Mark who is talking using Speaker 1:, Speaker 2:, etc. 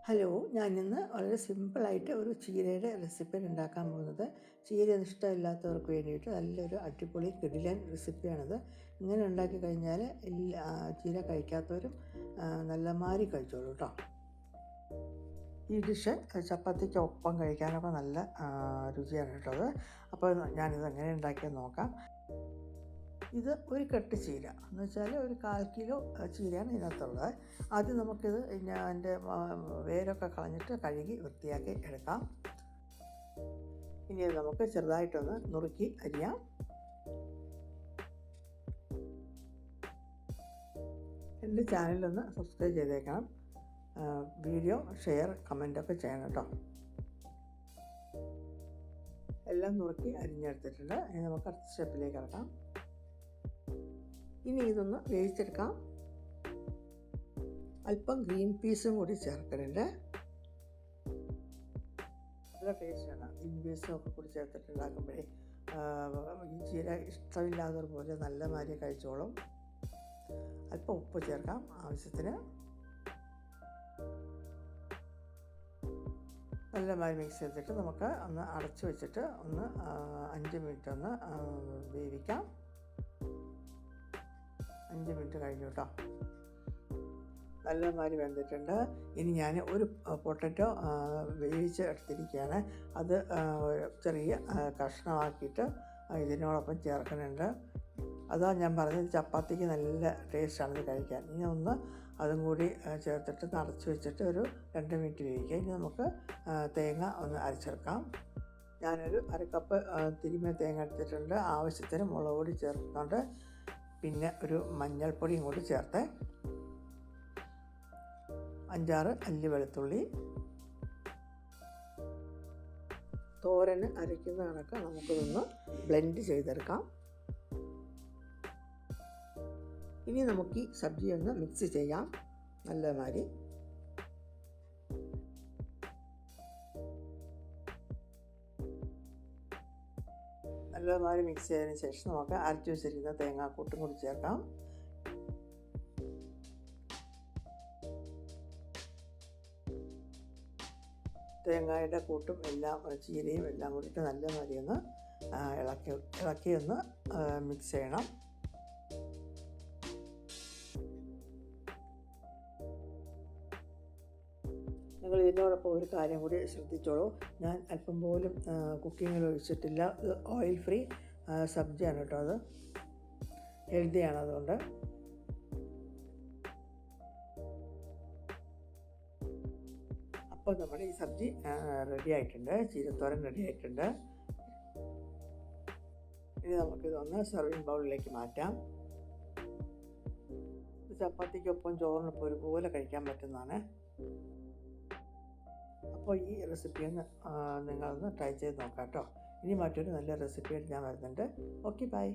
Speaker 1: Hello, ഞാനിന്ന് വളരെ സിമ്പിളായിട്ട് ഒരു ചീരയുടെ റെസിപ്പിയാണ് ഉണ്ടാക്കാൻ പോകുന്നത്. ചീര ഇഷ്ടമില്ലാത്തവർക്ക് വേണ്ടിയിട്ട് നല്ലൊരു അടിപൊളി കിടിലൻ റെസിപ്പിയാണിത്. ഇങ്ങനെ ഉണ്ടാക്കി കഴിഞ്ഞാൽ ചീര കഴിക്കാത്തവരും നല്ല മാറി കഴിച്ചോളൂ കേട്ടോ. ഈ ഡിഷ് ചപ്പാത്തിക്ക് ഒപ്പം കഴിക്കാനൊക്കെ നല്ല രുചിയാണ് കേട്ടോ അത്. അപ്പോൾ ഞാനിത് എങ്ങനെ ഉണ്ടാക്കിയെന്ന് നോക്കാം. ഇത് ഒരു കെട്ട് ചീര എന്ന് വെച്ചാൽ ഒരു 1/4 കിലോ ചീരയാണ് ഇതിനകത്തുള്ളത്. ആദ്യം നമുക്കിത് അതിൻ്റെ വേരൊക്കെ കളഞ്ഞിട്ട് കഴുകി വൃത്തിയാക്കി എടുക്കാം. ഇനി ഇത് നമുക്ക് ചെറുതായിട്ടൊന്ന് നുറുക്കി അരിയാം. എൻ്റെ ചാനലൊന്ന് സബ്സ്ക്രൈബ് ചെയ്തേക്കണം. വീഡിയോ ഷെയർ കമൻറ്റൊക്കെ ചെയ്യണം കേട്ടോ. എല്ലാം നുറുക്കി അരിഞ്ഞെടുത്തിട്ടുണ്ട്. ഇനി നമുക്ക് അടുത്ത സ്റ്റെപ്പിലേക്ക് ഇറക്കാം. ഇനി ഇതൊന്ന് വേവിച്ചെടുക്കാം. അല്പം ഗ്രീൻ പീസും കൂടി ചേർക്കുന്നുണ്ട്. നല്ല ടേസ്റ്റാണ് ഗ്രീൻ പീസും ഒക്കെ കൂടി ചേർത്തിട്ടുണ്ടാക്കുമ്പോഴേ. ഈ ചീര ഇഷ്ടമില്ലാത്തവർ പോലെ നല്ല മാതിരി കഴിച്ചോളും. അല്പം ഉപ്പ് ചേർക്കാം ആവശ്യത്തിന്. നല്ല മാതിരി മിക്സ് ചെയ്തിട്ട് നമുക്ക് ഒന്ന് അടച്ചു വെച്ചിട്ട് ഒന്ന് 5 മിനിറ്റ് ഒന്ന് വേവിക്കാം. 5 മിനിറ്റ് കഴിഞ്ഞു കേട്ടോ. നല്ല മാതിരി വെന്തിട്ടുണ്ട്. ഇനി ഞാൻ ഒരു പൊട്ടറ്റോ വേവിച്ച് എടുത്തിരിക്കുകയാണ്. അത് ചെറിയ കഷ്ണമാക്കിയിട്ട് ഇതിനോടൊപ്പം ചേർക്കുന്നുണ്ട്. അതാണ് ഞാൻ പറഞ്ഞത്, ചപ്പാത്തിക്ക് നല്ല ടേസ്റ്റാണ് ഇത് കഴിക്കാൻ. ഇനി ഒന്ന് അതും കൂടി ചേർത്തിട്ട് അടച്ചു വെച്ചിട്ട് ഒരു 2 മിനിറ്റ് വേവിക്കുക. ഇനി നമുക്ക് തേങ്ങ ഒന്ന് അരച്ചെടുക്കാം. ഞാനൊരു 1/2 കപ്പ് തിരുമ്മിയ തേങ്ങ എടുത്തിട്ടുണ്ട്. ആവശ്യത്തിന് മുളക് പൊടി ചേർക്കുന്നുണ്ട്. പിന്നെ ഒരു മഞ്ഞൾപ്പൊടിയും കൂടി ചേർത്ത് 5-6 അല്ലി വെളുത്തുള്ളി. തോരന് അരയ്ക്കുന്ന കണക്ക് നമുക്കിതൊന്ന് ബ്ലെൻഡ് ചെയ്തെടുക്കാം. ഇനി നമുക്ക് ഈ സബ്ജി ഒന്ന് മിക്സ് ചെയ്യാം നല്ല മാതിരി. നല്ല മാതിരി മിക്സ് ചെയ്തതിന് ശേഷം നമുക്ക് അരച്ചു വെച്ചിരിക്കുന്ന തേങ്ങാക്കൂട്ടും കൂടി ചേർക്കാം. തേങ്ങയുടെ കൂട്ടും എല്ലാം ചീരയും എല്ലാം കൂടിയിട്ട് നല്ല മാതിരി ഒന്ന് ഇളക്കി ഒന്ന് മിക്സ് ചെയ്യണം. നിങ്ങൾ ഇതിനോടൊപ്പം ഒരു കാര്യം കൂടി ശ്രദ്ധിച്ചോളൂ. ഞാൻ അല്പം പോലും കുക്കിങ്ങിൽ ഒഴിച്ചിട്ടില്ല. ഇത് ഓയിൽ ഫ്രീ സബ്ജിയാണ് കേട്ടോ. അത് ഹെൽത്തിയാണ്. അതുകൊണ്ട് അപ്പോൾ നമ്മുടെ ഈ സബ്ജി റെഡി ആയിട്ടുണ്ട്. ചീരത്തോരൻ റെഡി ആയിട്ടുണ്ട്. ഇനി നമുക്കിതൊന്ന് സർവിങ് ബൗളിലേക്ക് മാറ്റാം. ചപ്പാത്തിക്കൊപ്പം ചോറിനൊപ്പം ഒരുപോലെ കഴിക്കാൻ പറ്റുന്നതാണ്. അപ്പോൾ ഈ റെസിപ്പി ഒന്ന് നിങ്ങളൊന്ന് ട്രൈ ചെയ്ത് നോക്കാം കേട്ടോ. ഇനി മറ്റൊരു നല്ല റെസിപ്പിയായിട്ട് ഞാൻ വരുന്നുണ്ട്. Okay, by.